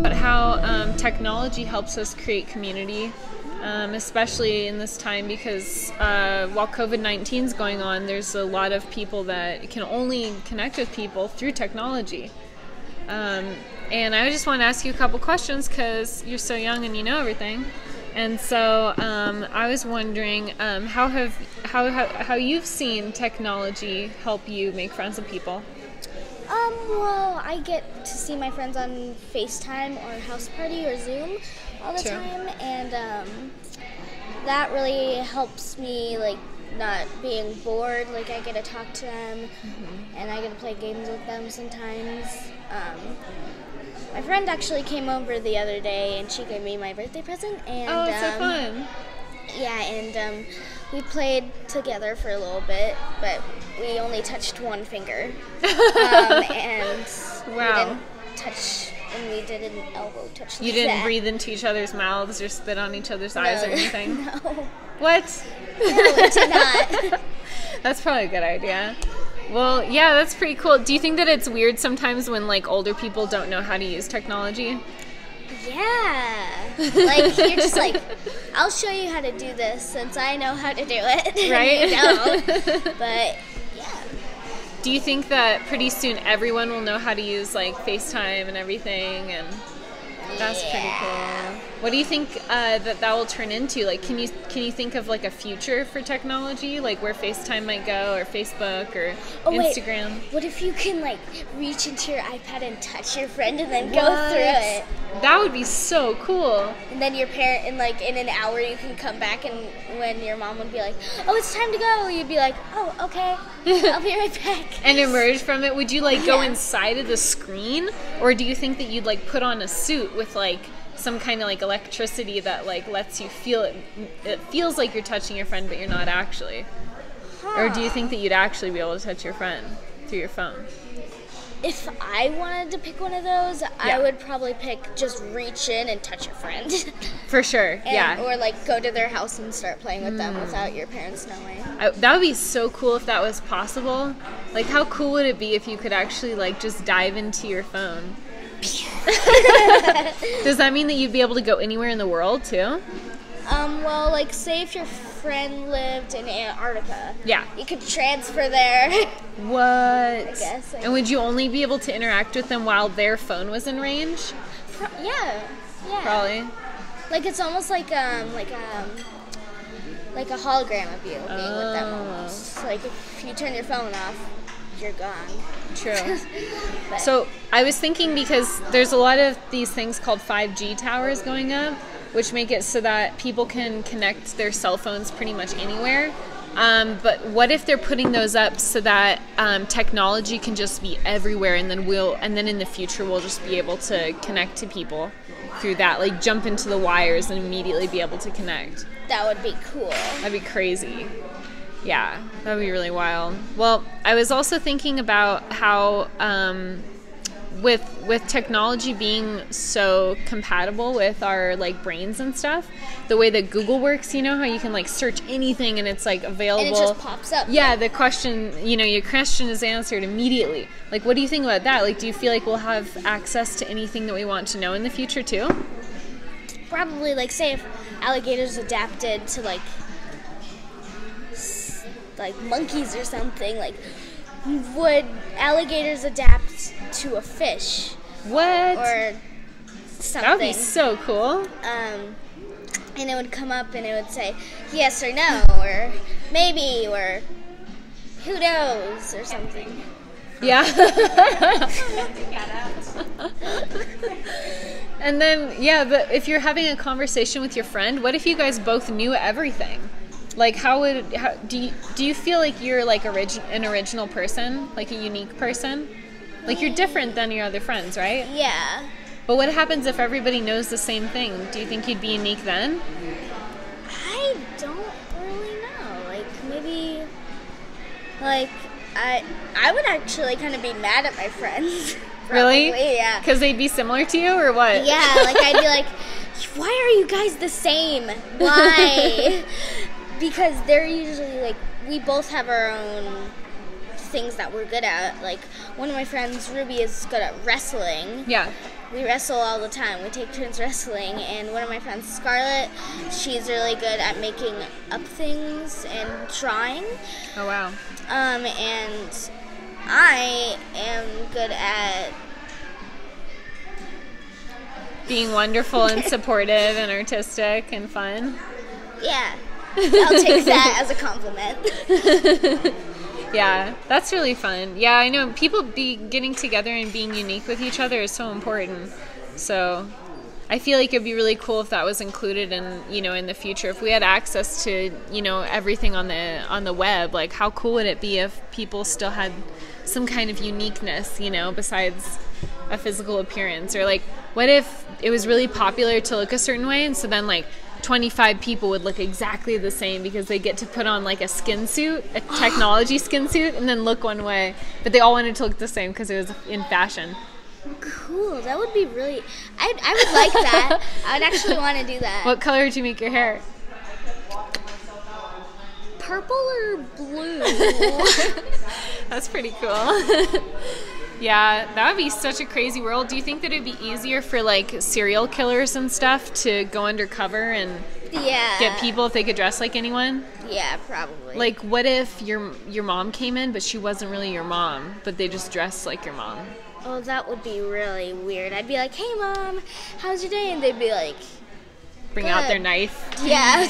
But how technology helps us create community, especially in this time, because while COVID-19 is going on, there's a lot of people that can only connect with people through technology. And I just want to ask you a couple questions because you're so young and you know everything. And so I was wondering how you've seen technology help you make friends with people. Well, I get to see my friends on FaceTime or House Party or Zoom all the time, and that really helps me, like, not being bored. Like, I get to talk to them, and I get to play games with them sometimes. My friend actually came over the other day, and she gave me my birthday present. And, oh, it's so fun. Yeah, and we played together for a little bit, but we only touched one finger. And wow. we didn't elbow touch. You didn't breathe into each other's mouths or spit on each other's eyes or anything? No. What? No, we did not. That's probably a good idea. Well, yeah, that's pretty cool. Do you think that it's weird sometimes when, like, older people don't know how to use technology? Yeah. Like, you're just like, I'll show you how to do this since I know how to do it. Right? You don't. But, yeah. Do you think that pretty soon everyone will know how to use, like, FaceTime and everything? And that's pretty cool. What do you think that will turn into? Like, can you think of, like, a future for technology, like where FaceTime might go, or Facebook, or Instagram? Wait. What if you can, like, reach into your iPad and touch your friend and then go through it? That would be so cool. And then your parent, in an hour, you can come back, and when your mom would be like, "Oh, it's time to go," you'd be like, "Oh, okay, I'll be right back." And emerge from it. Would you, like, go inside of the screen, or do you think that you'd, like, put on a suit with, like, some kind of, like, electricity that, like, lets you feel it? It feels like you're touching your friend, but you're not actually. Or do you think that you'd actually be able to touch your friend through your phone? If I wanted to pick one of those, I would probably pick just reach in and touch your friend. For sure, Or, like, go to their house and start playing with them without your parents knowing. That would be so cool if that was possible. Like, how cool would it be if you could actually, like, just dive into your phone? Does that mean that you'd be able to go anywhere in the world, too? Well, like, say if your friend lived in Antarctica. Yeah. You could transfer there. What? I guess. And would you only be able to interact with them while their phone was in range? Yeah. Probably. Like, it's almost like a hologram of you being with them almost. Like, if you turn your phone off, you're gone. True. So I was thinking, because there's a lot of these things called 5G towers going up, which make it so that people can connect their cell phones pretty much anywhere. But what if they're putting those up so that technology can just be everywhere, and then in the future we'll just be able to connect to people through that, like jump into the wires and immediately be able to connect. That would be cool. That'd be crazy. Yeah, that would be really wild. Well, I was also thinking about how with technology being so compatible with our, like, brains and stuff, the way that Google works, you know, how you can, like, search anything and it's, like, available. And it just pops up. Yeah, the question, you know, your question is answered immediately. Like, what do you think about that? Like, do you feel like we'll have access to anything that we want to know in the future, too? Probably, like, say if alligators adapted to, like monkeys or something, like, would alligators adapt to a fish? What? Or something. That would be so cool. And it would come up and it would say yes or no, or maybe, or who knows, or something. Yeah. And then, but if you're having a conversation with your friend, what if you guys both knew everything? Like, do you feel like you're, like, an original person, like a unique person? Like, you're different than your other friends, right? Yeah. But what happens if everybody knows the same thing? Do you think you'd be unique then? I don't really know. Like, maybe, like, I would actually kind of be mad at my friends. Really? Probably, yeah. Because they'd be similar to you, or what? Yeah, like, I'd be like, why are you guys the same? Why? Because they're usually, like, we both have our own things that we're good at. Like, one of my friends, Ruby, is good at wrestling. Yeah. We wrestle all the time. We take turns wrestling. And one of my friends, Scarlett, she's really good at making up things and drawing. Oh, wow. And I am good at being wonderful and supportive and artistic and fun. Yeah. I'll take that as a compliment. Yeah, that's really fun. Yeah, I know people getting together and being unique with each other is so important. So I feel like it'd be really cool if that was included in, in the future. If we had access to, everything on the web, like how cool would it be if people still had some kind of uniqueness, besides a physical appearance? Or like, what if it was really popular to look a certain way, and so then like 25 people would look exactly the same because they get to put on like a skin suit, a technology skin suit, and then look one way, but they all wanted to look the same because it was in fashion. Cool. That would be really... I would like that. I would actually want to do that. What color would you make your hair? Purple or blue? That's pretty cool. Yeah, that would be such a crazy world. Do you think that it'd be easier for like serial killers and stuff to go undercover and get people if they could dress like anyone? Yeah, probably. Like, what if your mom came in, but she wasn't really your mom, but they just dressed like your mom? Oh, that would be really weird. I'd be like, "Hey, Mom, how's your day?" And they'd be like, bring out their knife. Yeah.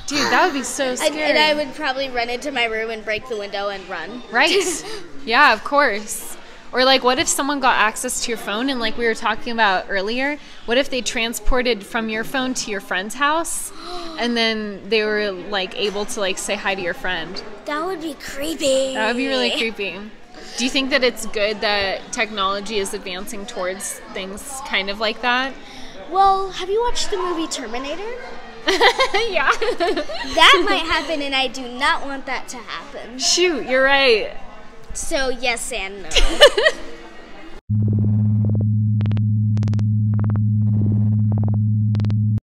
Dude, that would be so scary. And I would probably run into my room and break the window and run. Right. Yeah, of course. Or like, what if someone got access to your phone, and like we were talking about earlier, what if they transported from your phone to your friend's house, and then they were like able to like say hi to your friend? That would be creepy. That would be really creepy. Do you think that it's good that technology is advancing towards things kind of like that? Well, have you watched the movie Terminator? Yeah. That might happen, and I do not want that to happen. Shoot, you're right. So yes and no.